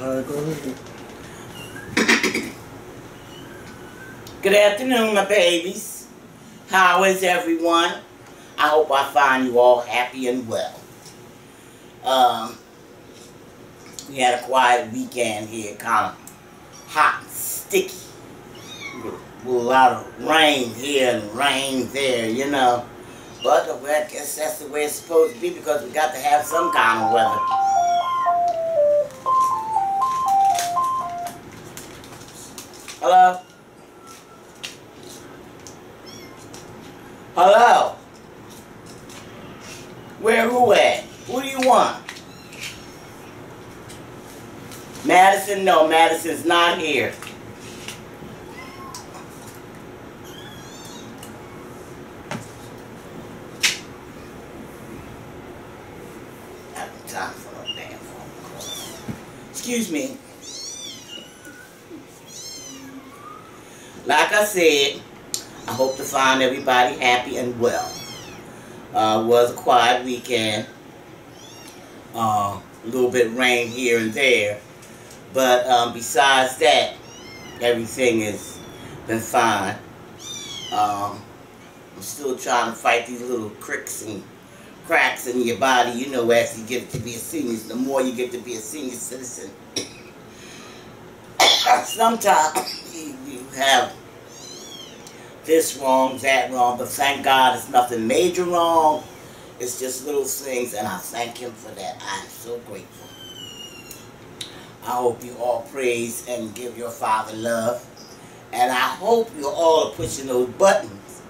Alright, go ahead. Good afternoon, my babies. How is everyone? I hope I find you all happy and well. We had a quiet weekend here, kind of hot and sticky. With a lot of rain here and rain there, you know. But I guess that's the way it's supposed to be because we got to have some kind of weather. Hello? Hello? Where who at? Who do you want? Madison? No, Madison's not here. I have no time for no damn phone calls. Excuse me. Like I said, I hope to find everybody happy and well. Was a quiet weekend. A little bit of rain here and there. But besides that, everything has been fine. I'm still trying to fight these little cricks and cracks in your body. You know, as you get to be a senior, the more you get to be a senior citizen, sometimes you have this wrong, that wrong, but thank God it's nothing major wrong. It's just little things, and I thank Him for that. I'm so grateful. I hope you all praise and give your Father love, and I hope you all are pushing those buttons,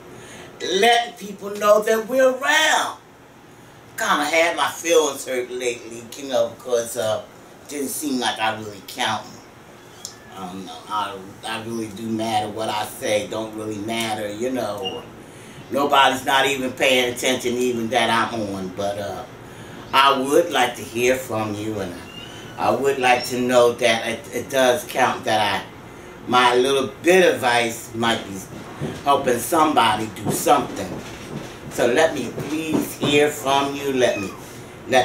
letting people know that we're around. Kind of had my feelings hurt lately, you know, because it didn't seem like I really count. I really do matter. What I say don't really matter, you know. Nobody's not even paying attention even that I'm on. But I would like to hear from you, and I would like to know that it does count, that my little bit of advice might be helping somebody do something. So let me please hear from you. Let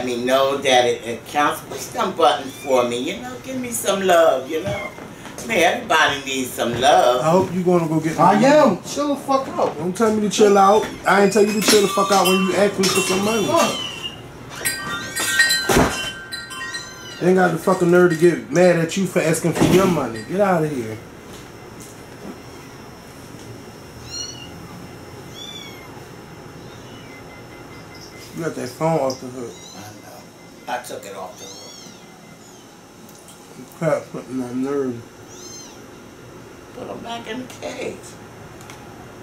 me know that it counts. Push some buttons for me, you know. Give me some love, you know. Man, everybody needs some love. I hope you're gonna go get. I am. Chill the fuck out. Don't tell me to chill out. I ain't tell you to chill the fuck out when you ask me for some money. They ain't got the fucking nerve to get mad at you for asking for your money. Get out of here. You got that phone off the hook. I know. I took it off the hook. Crap, putting my nerve. Put them back in the cage.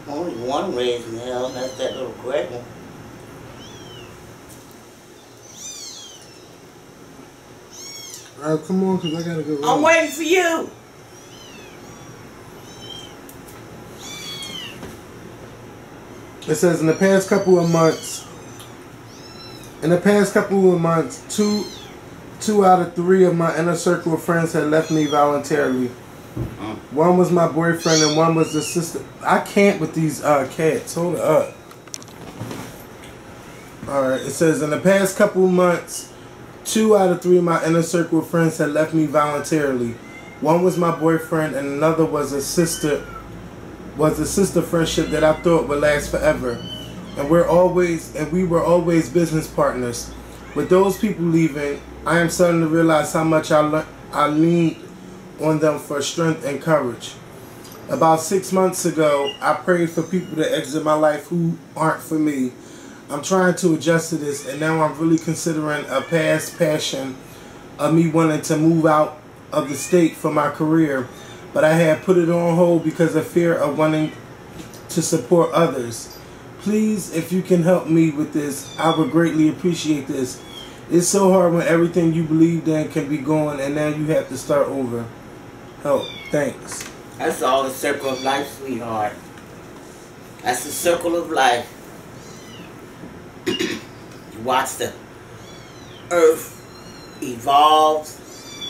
Only one raising hell, and that's that little gray one. Alright, come on, because I gotta go. I'm waiting for you. It says in the past couple of months, two out of three of my inner circle of friends had left me voluntarily. One was my boyfriend and one was the sister. I can't with these cats. Hold up. Alright, it says in the past couple of months, 2 out of 3 of my inner circle of friends had left me voluntarily. One was my boyfriend and another was a sister friendship that I thought would last forever. And we were always business partners. With those people leaving, I am starting to realize how much I leaned on them for strength and courage. About 6 months ago, I prayed for people to exit my life who aren't for me. I'm trying to adjust to this, and now I'm really considering a past passion of me wanting to move out of the state for my career, but I had put it on hold because of fear of wanting to support others. Please, if you can help me with this, I would greatly appreciate this. It's so hard when everything you believed in can be gone and now you have to start over. Help. Thanks. That's all the circle of life, sweetheart. That's the circle of life. You watch the earth evolve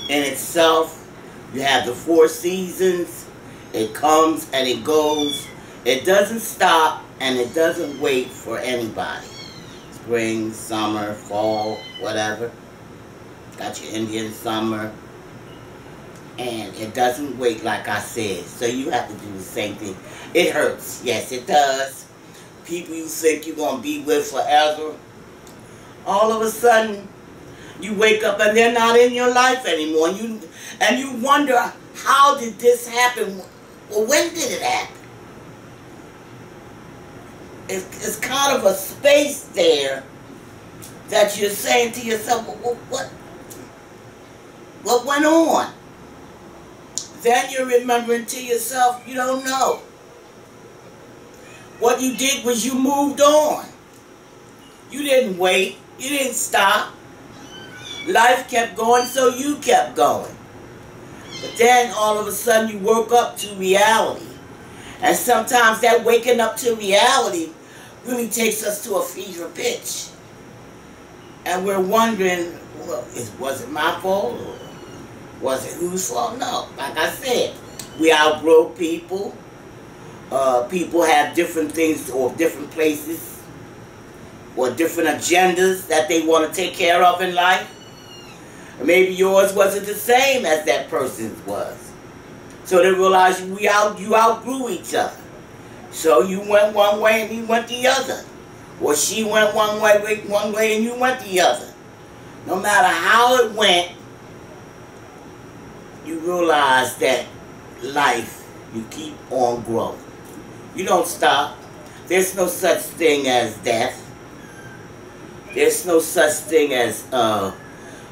in itself. You have the 4 seasons. It comes and it goes. It doesn't stop and it doesn't wait for anybody. Spring, summer, fall, whatever. Got your Indian summer. And it doesn't wait, like I said. So you have to do the same thing. It hurts. Yes, it does. People you think you're going to be with forever, all of a sudden, you wake up and they're not in your life anymore. And you wonder, how did this happen? Well, when did it happen? It's kind of a space there that you're saying to yourself, well, what went on? Then you're remembering to yourself, you don't know. What you did was you moved on. You didn't wait. You didn't stop. Life kept going, so you kept going. But then all of a sudden you woke up to reality. And sometimes that waking up to reality really takes us to a fever pitch. And we're wondering, well, was it my fault? Or was it whose fault? No. Like I said, we outgrow people. People have different things or different places or different agendas that they want to take care of in life. Maybe yours wasn't the same as that person's was. So they realized you outgrew each other. So you went one way and he went the other. Or she went one way and you went the other. No matter how it went, you realize that life, you keep on growing. You don't stop. There's no such thing as death. There's no such thing as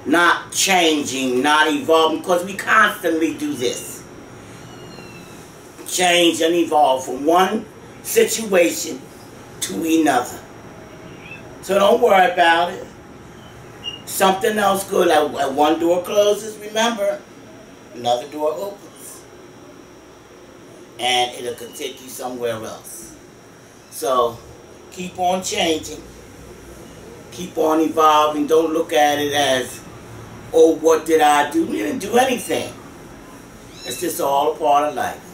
not changing, not evolving, because we constantly do this. Change and evolve from one situation to another. So don't worry about it. Something else good. Like one door closes, remember, another door opens. And it'll take you somewhere else. So keep on changing. Keep on evolving. Don't look at it as, oh, what did I do? You didn't do anything. It's just all a part of life.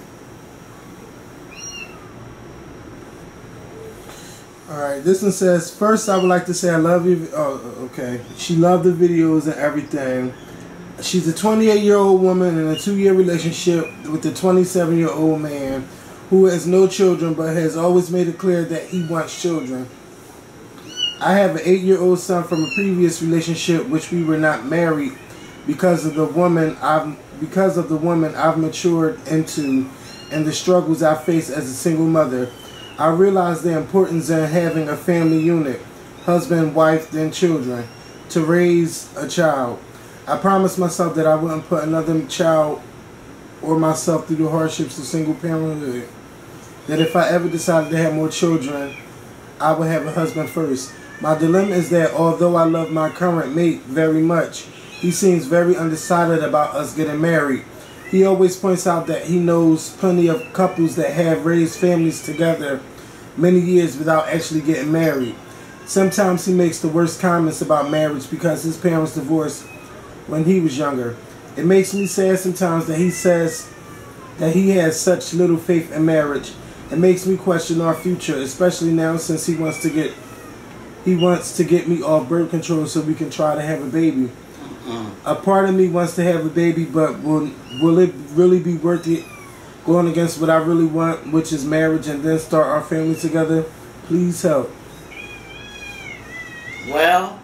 Alright, this one says, first I would like to say I love you. Oh, okay. She loved the videos and everything. She's a 28-year-old woman in a 2-year relationship with a 27-year-old man who has no children but has always made it clear that he wants children. I have an 8-year-old son from a previous relationship which we were not married because of the woman I've matured into and the struggles I face as a single mother. I realized the importance in having a family unit, husband, wife, then children, to raise a child. I promised myself that I wouldn't put another child or myself through the hardships of single parenthood. That if I ever decided to have more children, I would have a husband first. My dilemma is that although I love my current mate very much, he seems very undecided about us getting married. He always points out that he knows plenty of couples that have raised families together many years without actually getting married. Sometimes he makes the worst comments about marriage because his parents divorced when he was younger. It makes me sad sometimes that he says that he has such little faith in marriage. It makes me question our future, especially now since he wants to get me off birth control so we can try to have a baby. A part of me wants to have a baby, but will it really be worth it going against what I really want, which is marriage, and then start our family together? Please help. Well,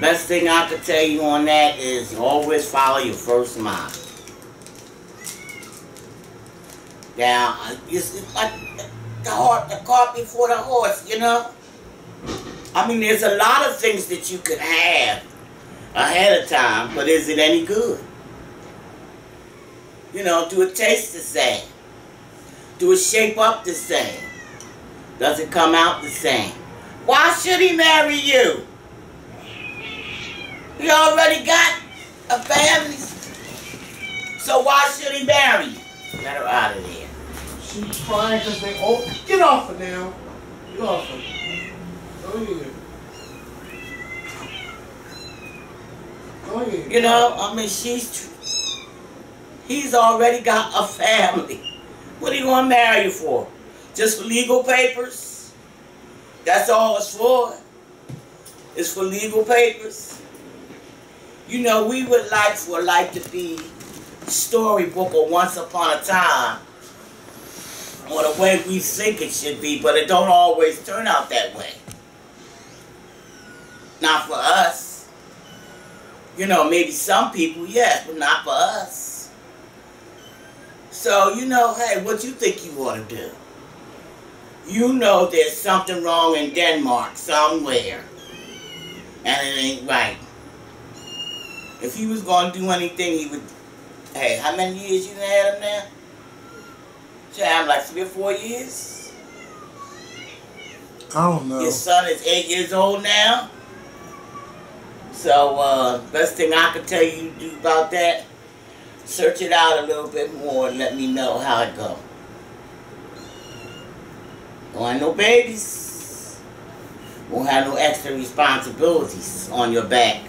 best thing I could tell you on that is always follow your first mind. Now, it's like the cart before the horse, you know? I mean, there's a lot of things that you could have ahead of time, but is it any good? You know, do it taste the same? Do it shape up the same? Does it come out the same? Why should he marry you? He already got a family. So why should he marry you? Get her out of there. She's crying because they all get off her now. Get off her. Go ahead. Go ahead. You know, I mean, he's already got a family. What are you going to marry you for? Just for legal papers? That's all it's for. It's for legal papers. You know, we would like for life to be storybook or once upon a time or the way we think it should be, but it don't always turn out that way. Not for us. You know, maybe some people, yes, but not for us. So, you know, hey, what you think you want to do? You know there's something wrong in Denmark somewhere. And it ain't right. If he was going to do anything, he would... Hey, how many years you had him now? You had him like 3 or 4 years? I don't know. Your son is 8 years old now? So, best thing I can tell you to do about that, search it out a little bit more and let me know how it goes. Don't have no babies. Won't have no extra responsibilities on your back.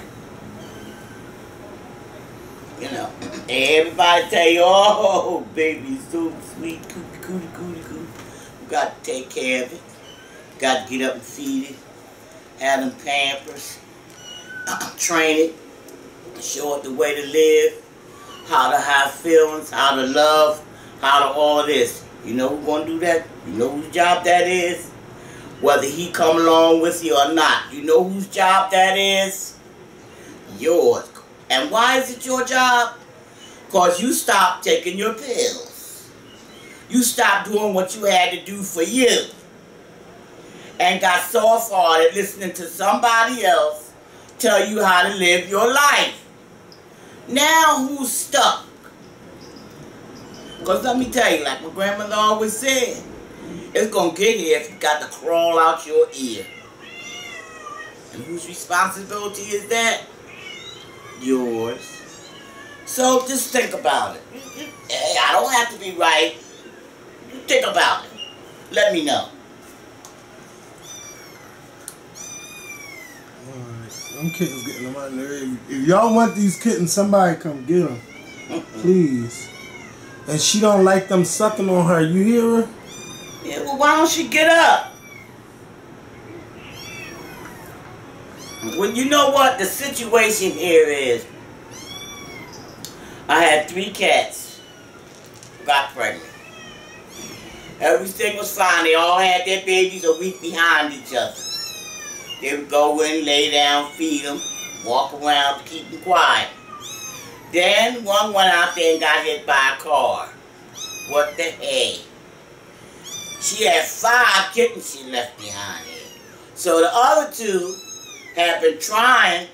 You know, everybody tell you, oh, baby's so sweet, cootie, cootie, cootie, cootie. You got to take care of it. You got to get up and feed it. Have them pampers. Train it. Show it the way to live. How to have feelings. How to love. How to all this. You know who's going to do that? You know whose job that is? Whether he come along with you or not. You know whose job that is? Yours. And why is it your job? Because you stopped taking your pills. You stopped doing what you had to do for you. And got soft-hearted listening to somebody else tell you how to live your life. Now who's stuck? Because let me tell you, like my grandmother always said, it's going to get here if you got to crawl out your ear. And whose responsibility is that? Yours. So just think about it. Hey, I don't have to be right. You think about it. Let me know. Them kittens getting on my nerves. If y'all want these kittens, somebody come get them. Please. And she don't like them sucking on her. You hear her? Yeah, well, why don't she get up? Well, you know what the situation here is? I had 3 cats. Got pregnant. Everything was fine. They all had their babies a week behind each other. They would go in, lay down, feed them, walk around, keep them quiet. Then one went out there and got hit by a car. What the heck? She had 5 kittens she left behind here. So the other 2 have been trying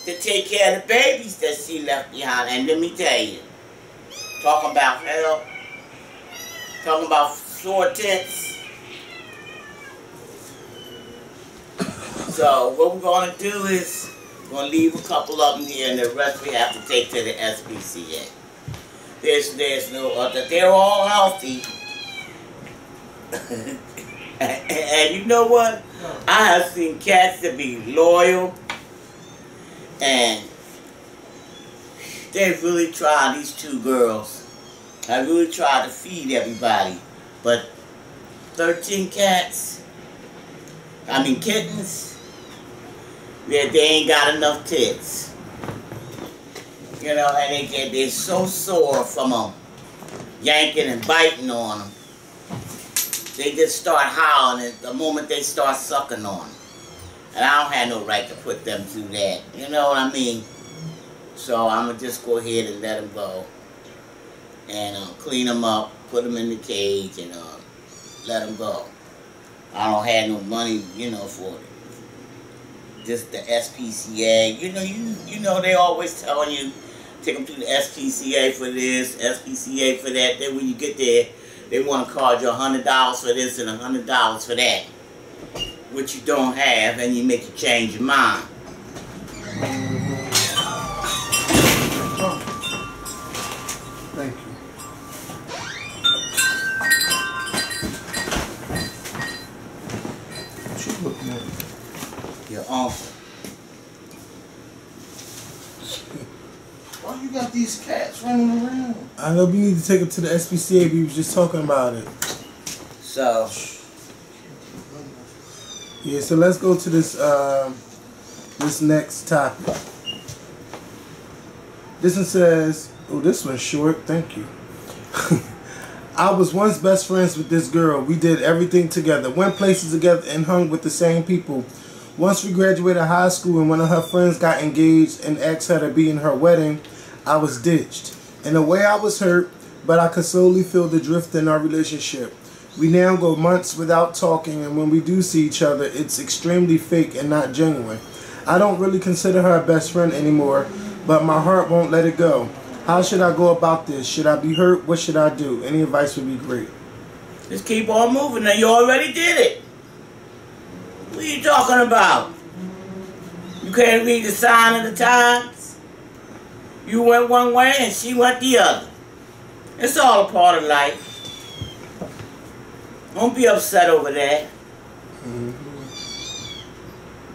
to take care of the babies that she left behind. And let me tell you, talking about hell, talking about sore tits. So what we're going to do is we're going to leave a couple of them here and the rest we have to take to the SPCA. There's no other, they're all healthy. And you know what? I have seen cats that be loyal and they really tried, these 2 girls. I really tried to feed everybody. But 13 cats, I mean kittens, they ain't got enough tits. You know, and they're so sore from them yanking and biting on them. They just start howling the moment they start sucking on them. And I don't have no right to put them through that. You know what I mean? So I'm going to just go ahead and let them go. And clean them up, put them in the cage, and let them go. I don't have no money, you know, for it. Just the SPCA. You know they always telling you, take them to the SPCA for this, SPCA for that. Then when you get there, they want to charge you $100 for this and $100 for that, which you don't have, and you make you change your mind. Thank you. What you looking at? Your uncle. Why you got these cats running around? I know we need to take it to the SPCA. We was just talking about it. So, yeah. So let's go to this this next topic. This one says, Oh, this one's short. Thank you. I was once best friends with this girl. We did everything together, went places together, and hung with the same people. Once we graduated high school and one of her friends got engaged and asked her to be in her wedding, I was ditched. In a way, I was hurt, but I could slowly feel the drift in our relationship. We now go months without talking, and when we do see each other, it's extremely fake and not genuine. I don't really consider her a best friend anymore, but my heart won't let it go. How should I go about this? Should I be hurt? What should I do? Any advice would be great. Just keep on moving. Now, you already did it. What are you talking about? You can't read the sign of the times? You went one way and she went the other. It's all a part of life. Don't be upset over that.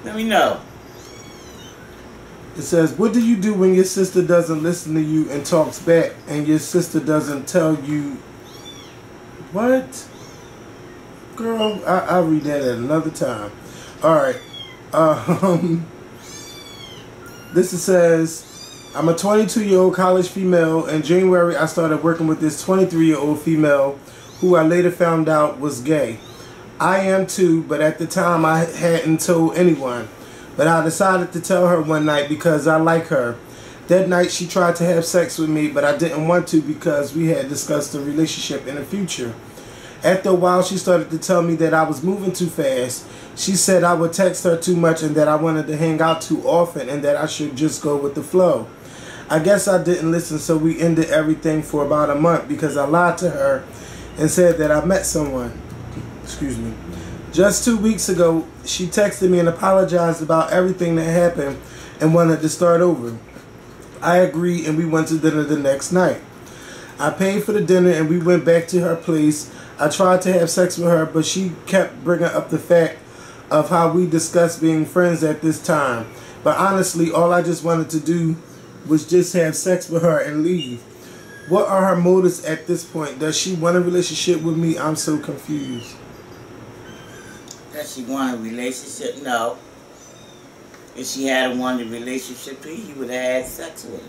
Let me know. It says, what do you do when your sister doesn't listen to you and talks back, and your sister doesn't tell you what? Girl, I'll read that at another time. Alright. This says, I'm a 22-year-old college female. In January, I started working with this 23-year-old female who I later found out was gay. I am too, but at the time I hadn't told anyone. But I decided to tell her one night because I like her. That night she tried to have sex with me, but I didn't want to because we had discussed a relationship in the future. After a while, she started to tell me that I was moving too fast. She said I would text her too much and that I wanted to hang out too often and that I should just go with the flow. I guess I didn't listen, so we ended everything for about a month because I lied to her and said that I met someone. Excuse me. Just 2 weeks ago, she texted me and apologized about everything that happened and wanted to start over. I agreed and we went to dinner the next night. I paid for the dinner and we went back to her place. I tried to have sex with her, but she kept bringing up the fact of how we discussed being friends at this time. But honestly, all I just wanted to do was just have sex with her and leave. What are her motives at this point? Does she want a relationship with me? I'm so confused. Does she want a relationship? No. If she hadn't wanted a relationship with you, you would have had sex with her.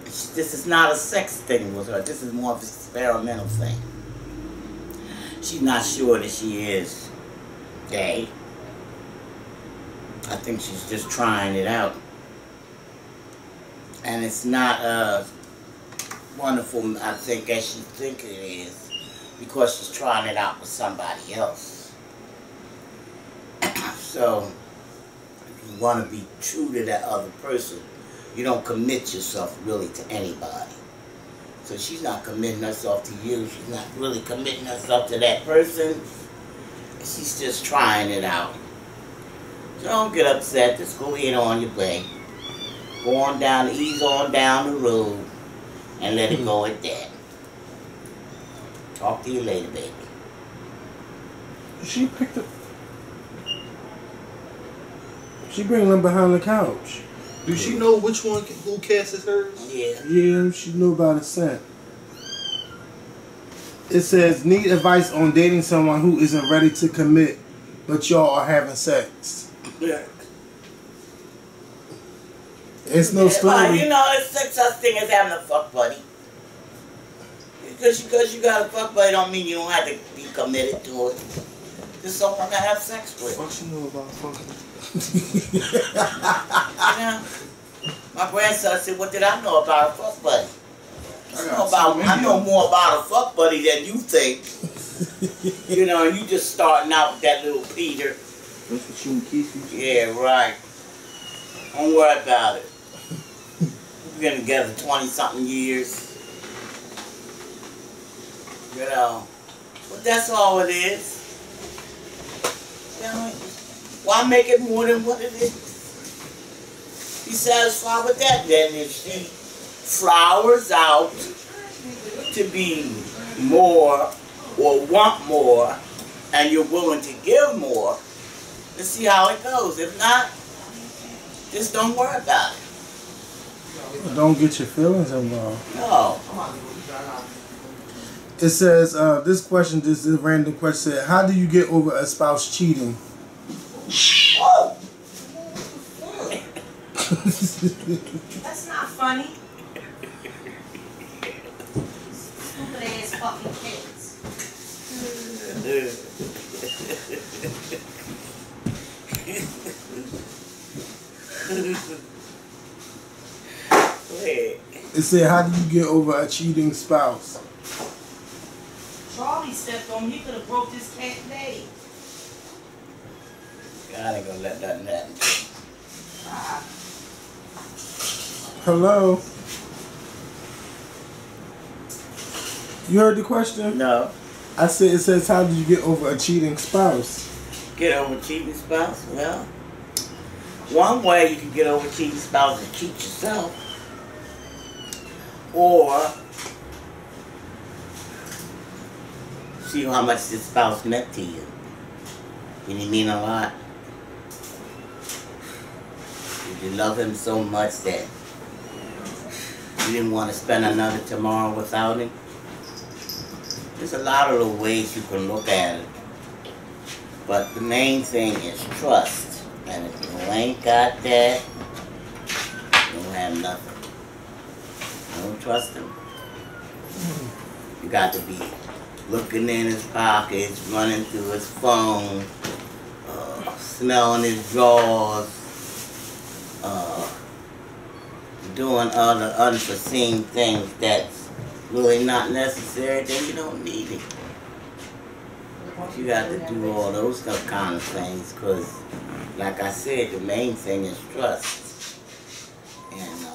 This is not a sex thing with her. This is more of an experimental thing. She's not sure that she is gay. I think she's just trying it out. And it's not wonderful, I think, as she thinks it is, because she's trying it out with somebody else. So, if you want to be true to that other person, you don't commit yourself really to anybody. So she's not committing herself to you. She's not really committing herself to that person. She's just trying it out. So don't get upset. Just go in on your way. Go on down, ease on down the road, and let it go at that. Talk to you later, baby. She picked up. She bringing them behind the couch. Do she know which one, who cast is hers? Yeah. Yeah, she knew about a scent. It says, need advice on dating someone who isn't ready to commit, but y'all are having sex. Yeah. It's no story. Well, you know, it's such a thing as having a fuck buddy. Because you got a fuck buddy don't mean you don't have to be committed to it. Just someone to have sex with. What she know about fucking? You know? My grandson said, what did I know about a fuck buddy? I know more about a fuck buddy than you think. You know, and you just starting out with that little Peter. That's what you and Keith. Yeah, right. Don't worry about it. We've been together 20-something years. You know. But that's all it is. You know, why make it more than what it is? Be satisfied with that. Then if she flowers out to be more or want more and you're willing to give more, let's see how it goes. If not, just don't worry about it. Don't get your feelings involved. No. It says, this question, this is a random question. How do you get over a spouse cheating? Oh. That's not funny. funny? Stupid ass fucking kids. It said, how do you get over a cheating spouse? Charlie stepped on me. He could have broke this cat leg. God ain't gonna let nothing happen. Hello? You heard the question? No. I said, it says, how do you get over a cheating spouse? Get over cheating spouse? Well, one way you can get over cheating spouse is cheat yourself. Or see how much this spouse meant to you. Did he mean a lot? Did you love him so much that you didn't want to spend another tomorrow without him? There's a lot of little ways you can look at it. But the main thing is trust. And if you ain't got that, you don't have nothing. Don't trust him. You got to be looking in his pockets, running through his phone, smelling his drawers, doing other unforeseen things that's really not necessary, then you don't need it. But you got to do all those kind of things because, like I said, the main thing is trust. And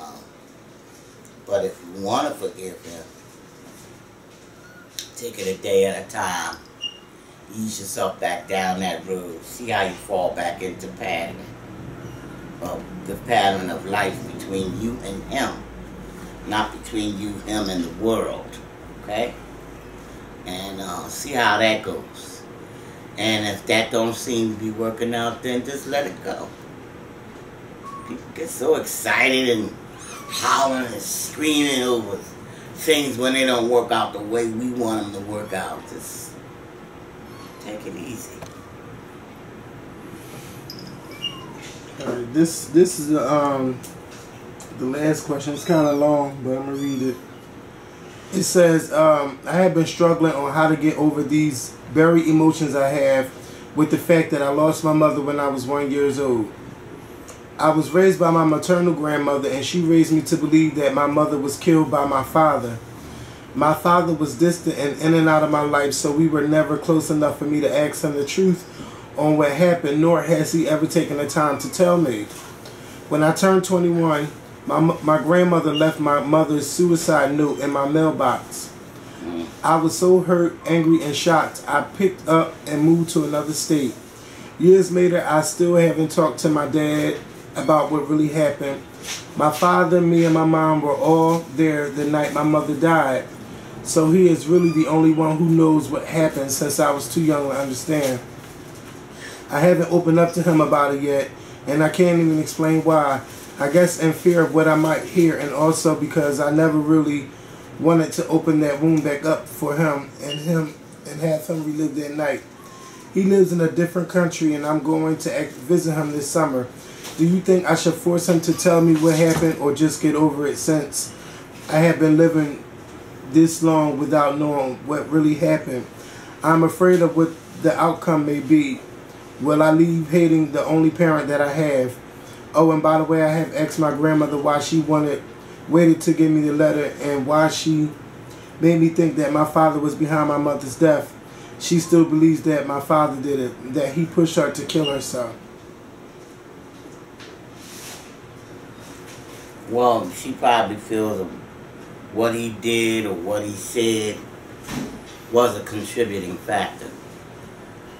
but if you want to forgive him, take it a day at a time. Ease yourself back down that road. See how you fall back into the pattern of life between you and him, not between you, him, and the world. Okay? And see how that goes. And if that don't seem to be working out, then just let it go. People get so excited and howling and screaming over things when they don't work out the way we want them to work out. Just take it easy. Alright, this is the last question. It's kind of long, but I'm gonna read it. It says, I have been struggling on how to get over these buried emotions I have with the fact that I lost my mother when I was 1 year old. I was raised by my maternal grandmother, and she raised me to believe that my mother was killed by my father. My father was distant and in and out of my life, so we were never close enough for me to ask him the truth on what happened, nor has he ever taken the time to tell me. When I turned 21, my grandmother left my mother's suicide note in my mailbox. I was so hurt, angry, and shocked, I picked up and moved to another state. Years later, I still haven't talked to my dad about what really happened. My father, me, and my mom were all there the night my mother died, so he is really the only one who knows what happened since I was too young to understand. I haven't opened up to him about it yet, and I can't even explain why. I guess in fear of what I might hear, and also because I never really wanted to open that wound back up for him and have him relive that night. He lives in a different country, and I'm going to visit him this summer. Do you think I should force him to tell me what happened, or just get over it since I have been living this long without knowing what really happened? I'm afraid of what the outcome may be. Will I leave hating the only parent that I have? Oh, and by the way, I have asked my grandmother why she waited to give me the letter, and why she made me think that my father was behind my mother's death. She still believes that my father did it, that he pushed her to kill herself. Well, she probably feels what he did or what he said was a contributing factor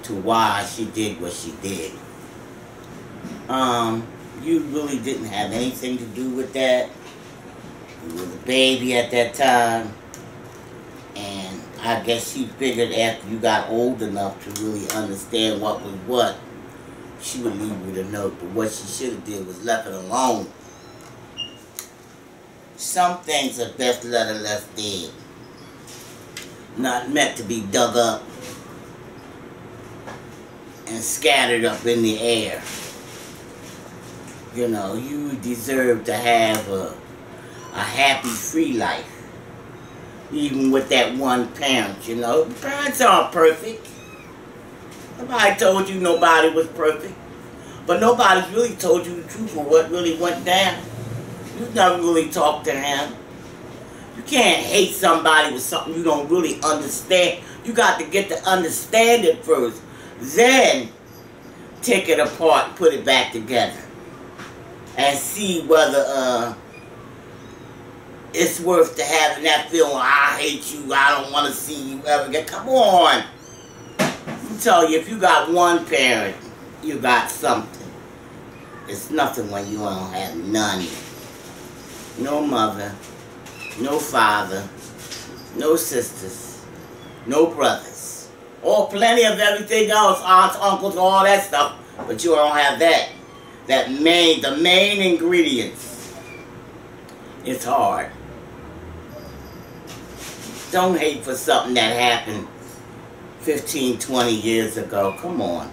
to why she did what she did. You really didn't have anything to do with that. You were a baby at that time, and I guess she figured after you got old enough to really understand what was what, she would leave with a note. But what she should have did was left it alone. Some things are best left dead, not meant to be dug up and scattered up in the air. You know, you deserve to have a happy, free life. Even with that one parent, you know. Parents aren't perfect. Nobody told you nobody was perfect. But nobody's really told you the truth of what really went down. You never really talked to him. You can't hate somebody with something you don't really understand. You got to get to understand it first. Then take it apart and put it back together. And see whether it's worth to having that feeling, I hate you, I don't want to see you ever again. Come on. I tell you, if you got one parent, you got something. It's nothing when you don't have none. No mother, no father, no sisters, no brothers. Or plenty of everything else, aunts, uncles, all that stuff, but you don't have that. The main ingredients. It's hard. Don't hate for something that happened 15, 20 years ago. Come on.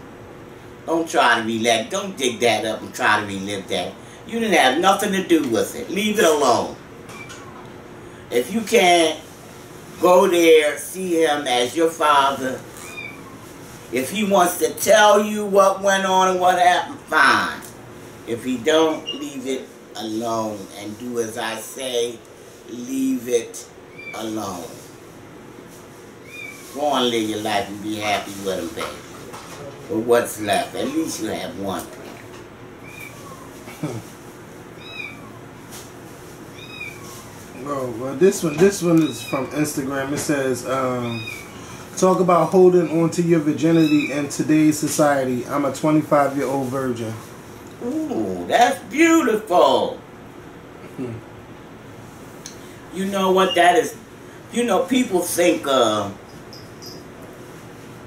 Don't try to relive. Don't dig that up and try to relive that. You didn't have nothing to do with it. Leave it alone. If you can't go there, see him as your father. If he wants to tell you what went on and what happened, fine. If he don't, leave it alone. And do as I say, leave it alone. Go on and live your life and be happy with him, baby. But what's left? At least you have one. Oh, well, this one is from Instagram. It says, talk about holding on to your virginity in today's society. I'm a 25-year-old virgin. Ooh, that's beautiful. You know what that is? You know, people think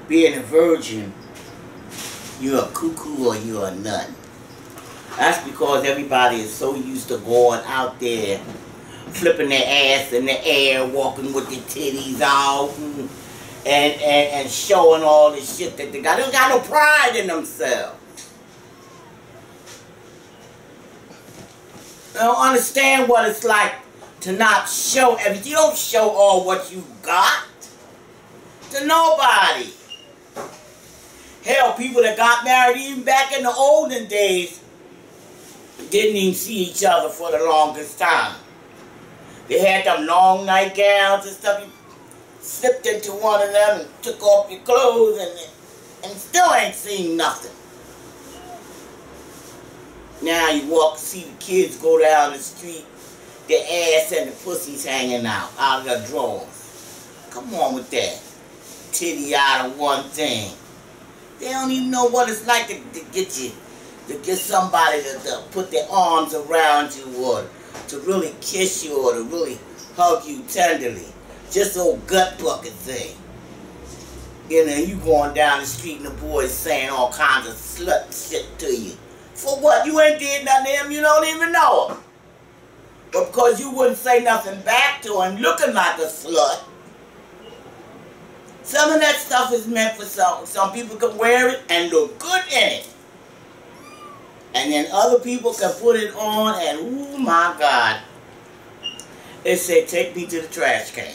being a virgin, you're a cuckoo or you're a nut. That's because everybody is so used to going out there, flipping their ass in the air, walking with their titties out, and showing all this shit that they got. They don't got no pride in themselves. They don't understand what it's like to not show everything. You don't show all what you got to nobody. Hell, people that got married even back in the olden days didn't even see each other for the longest time. They had them long nightgowns and stuff. You slipped into one of them and took off your clothes and still ain't seen nothing. Now you walk, see the kids go down the street, their ass and the pussy's hanging out of their drawers. Come on with that. Titty out of one thing. They don't even know what it's like to get somebody to put their arms around you or to really kiss you or to really hug you tenderly. Just old gut bucket thing. You know, you going down the street and the boys saying all kinds of slut shit to you. For what? You ain't did nothing to him, you don't even know him. But because you wouldn't say nothing back to him looking like a slut, some of that stuff is meant for some people can wear it and look good in it. And then other people can put it on and, oh my God, it say, take me to the trash can.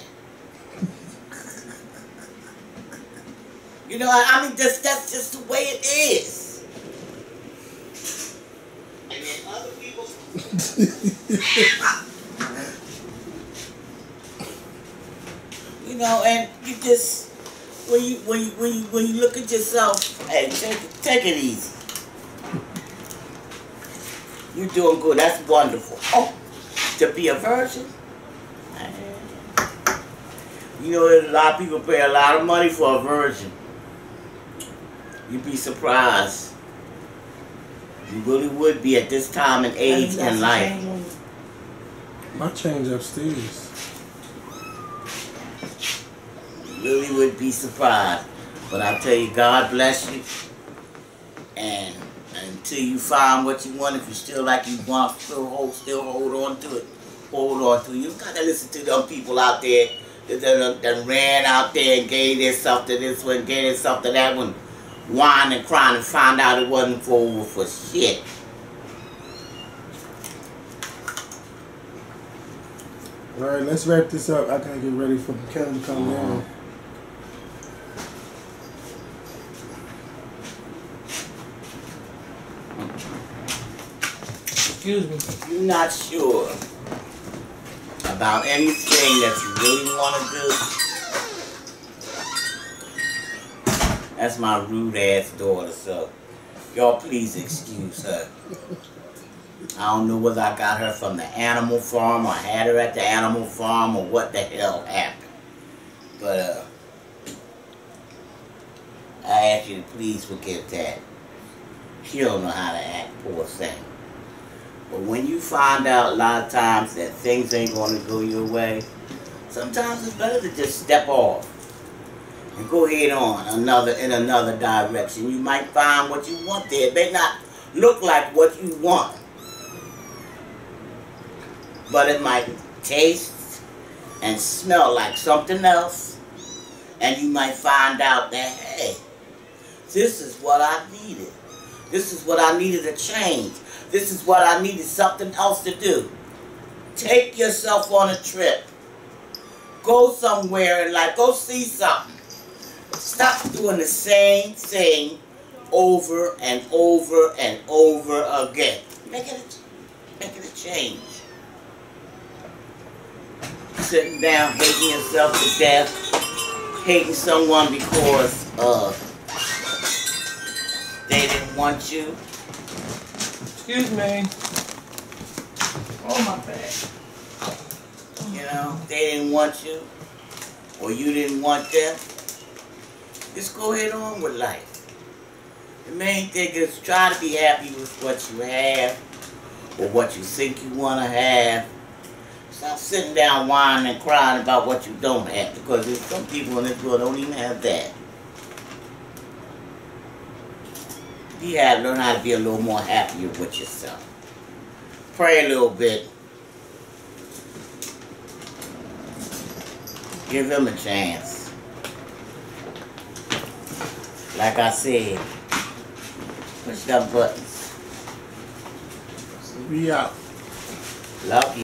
You know, I mean, that's just the way it is. And then other people... you know, and you just... When you look at yourself, hey, take it easy. You're doing good. That's wonderful. Oh, to be a virgin, you know, a lot of people pay a lot of money for a virgin. You'd be surprised. You really would be at this time and age in life. My change upstairs. Really would be surprised. But I tell you, God bless you. And until you find what you want, if you still like you want, still hold on to it. Hold on to it. You gotta listen to them people out there that ran out there and gave themselves to this one, gave themselves to that one, whining and crying and found out it wasn't for shit. Alright, let's wrap this up. I gotta get ready for the kettle to come down. Excuse me. If you're not sure about anything that you really want to do, that's my rude ass daughter, so y'all please excuse her. I don't know whether I got her from the animal farm or had her at the animal farm or what the hell happened. But I ask you to please forgive that. She don't know how to act, poor thing. But when you find out a lot of times that things ain't going to go your way, sometimes it's better to just step off and go ahead on in another direction. You might find what you want there. It may not look like what you want, but it might taste and smell like something else, and you might find out that, hey, this is what I needed. This is what I needed to change. This is what I needed something else to do. Take yourself on a trip. Go somewhere and go see something. Stop doing the same thing over and over and over again. Make it a change. Sitting down, hating yourself to death, hating someone because they didn't want you. Excuse me. Oh, my bad. You know, they didn't want you, or you didn't want them. Just go ahead on with life. The main thing is try to be happy with what you have, or what you think you want to have. Stop sitting down whining and crying about what you don't have, because there's some people in this world don't even have that. Learn how to be a little more happier with yourself. Pray a little bit. Give him a chance. Like I said, push them buttons. We out. Love you.